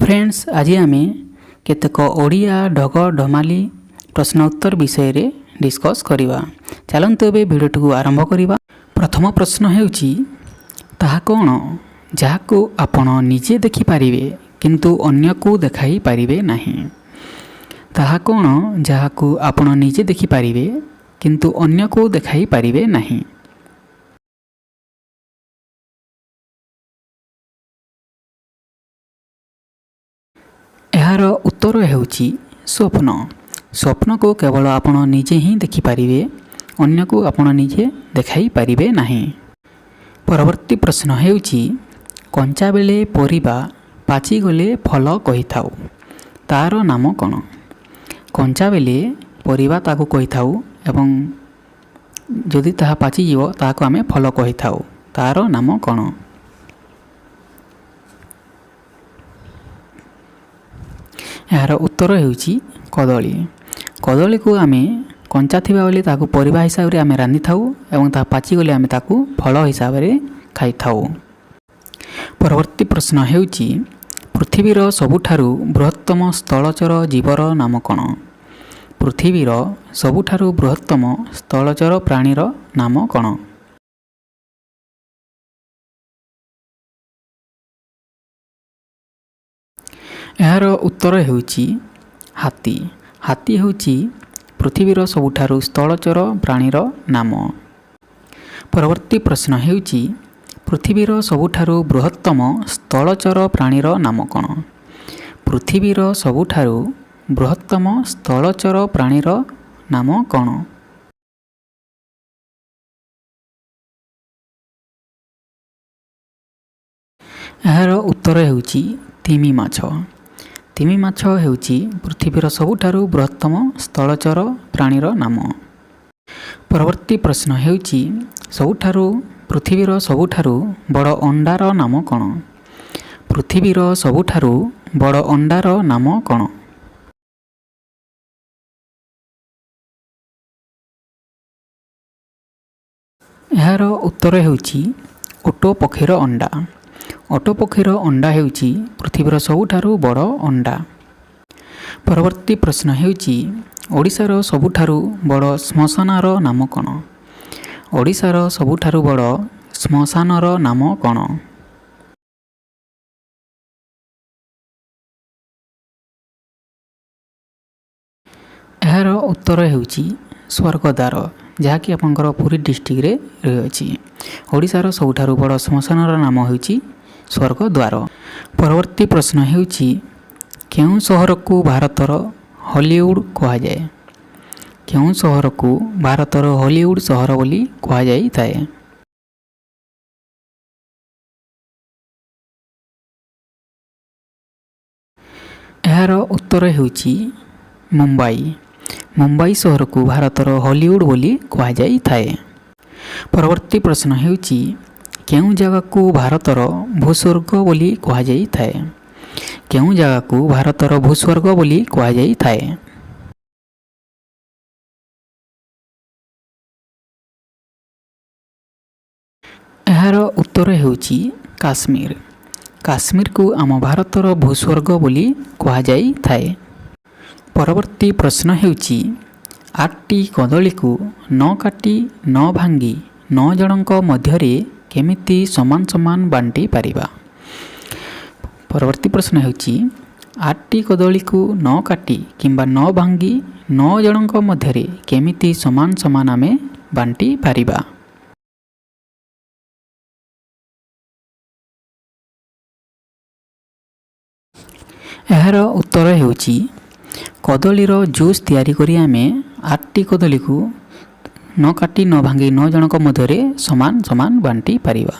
Friends आज आम केतेक ओडिया ढग ढमाली प्रश्न उत्तर विषय रे डिस्कस करवा। चलतु ए भिडियो आरंभ करवा। प्रथम प्रश्न हेउची ताहा कौन जहाको आपण निजे देखिपारे किंतु अन्य को देखाई पारिबे नहीं। ताहा कौन जहाको आपण निजे देखिपारे किंतु अन्य को देखाई पारिबे नहीं। यार उत्तर हेउची स्वप्न। स्वप्न को केवल आपण निजे ही देखिपारे, अन्य को आपण निजे देखाई पारिबे नहीं। परवर्ती प्रश्न हेउची कंचा बेले परिबा पाची गले फल कहि थाउ, तार नाम कौन। कंचा बेले परिबा ताकू कहि थाउ एवं जदि ताहा पाची जीव ताकू आमे फल कहि थाउ, तार नाम कौन। यार उत्तर हेउची कदली। कदली को आमे कंचा थिबा बेले ताकू परिबा हिसाब रे आमे रांधि थाउ एवं ता पाची गले आमे ताकू फल हिसाब रे खाइ थाउ। परवर्ती प्रश्न हेउची पृथ्वीर सबुठारु बृहत्तम स्थलचर जीवर नाम कौन। पृथ्वीर सबुठारु बृहत्तम स्थलचर प्राणीर नाम कौन। यार उत्तर हेउची हाथी। हाथी हेउची पृथ्वीर सबुठारु स्थलचर प्राणीर नाम। परवर्ती प्रश्न हेउची पृथ्वीर सबुठारु बृहत्तम स्थलचर प्राणीर नाम कौन। पृथ्वीर सबुठारु बृहत्तम स्थलचर प्राणीर नाम कौन। यार उत्तर हेउची तिमी माछ। तिमी माछ हेउची पृथ्वीर सबुठारु बृहत्तम स्थलचर प्राणीर नाम। परवर्ती प्रश्न हेउची पृथ्वीर सबुठारु बड़ अंडार नाम कौन। पृथ्वीर सबुठारु बड़ अंडार नाम कौन। यार उत्तर हेउची ओटो पक्षीर अंडा। ओटो पक्षीर अंडा हेउची पृथ्वीर सबुठारु बड़ अंडा। परवर्ती प्रश्न हेउची ओडिशार सबुठारु बड़ श्मशानर नाम कौन। ओडिशार सबुठारु बड़ श्मशानर नाम कौन। यार उत्तर हेउची स्वर्गद्वार, जहाँकि आपंकर पुरी डिस्ट्रिक्ट रे रही। ओडिशार सबुठारु बड़ श्मशानर नाम हेउची स्वर्गद्वार। परवर्ती प्रश्न हेउची केउं सहर को भारतर हॉलीवुड कहा जाए। केउं सहर को भारतर हॉलीवुड सहर बोली कहा जाई थाए। यार उत्तर हेउची मुंबई। मुंबई सहर को भारतर हॉलीवुड बोली कहा जाई थाए। परवर्ती प्रश्न हेउची केउं जगह को भारतर भूस्वर्ग बोली कहा जाई थाए। केउं जगह को भारतर भूस्वर्ग बोली कहा जाई थाए। यार उत्तर हेउची काश्मीर। काश्मीर को आम भारतर भूस्वर्ग बोली कहा जाई थाए। परवर्ती प्रश्न हेउची 8टी कदली को न काटी न भांगी 9 जनक मध्यरे केमिति समान समान बांटी पारिबा। परवर्ती प्रश्न हेउची 8टी कदली को न काटी किंबा न भांगी 9 जनक मध्यरे केमिति समान समान आमे बांटी पारिबा। यार उत्तर हेउची कदलीर जूस तैयारी करी आमे 8टी कदली को न काटी न भांगी 9 जनक मध्यरे समान समान बांटी पारिबा।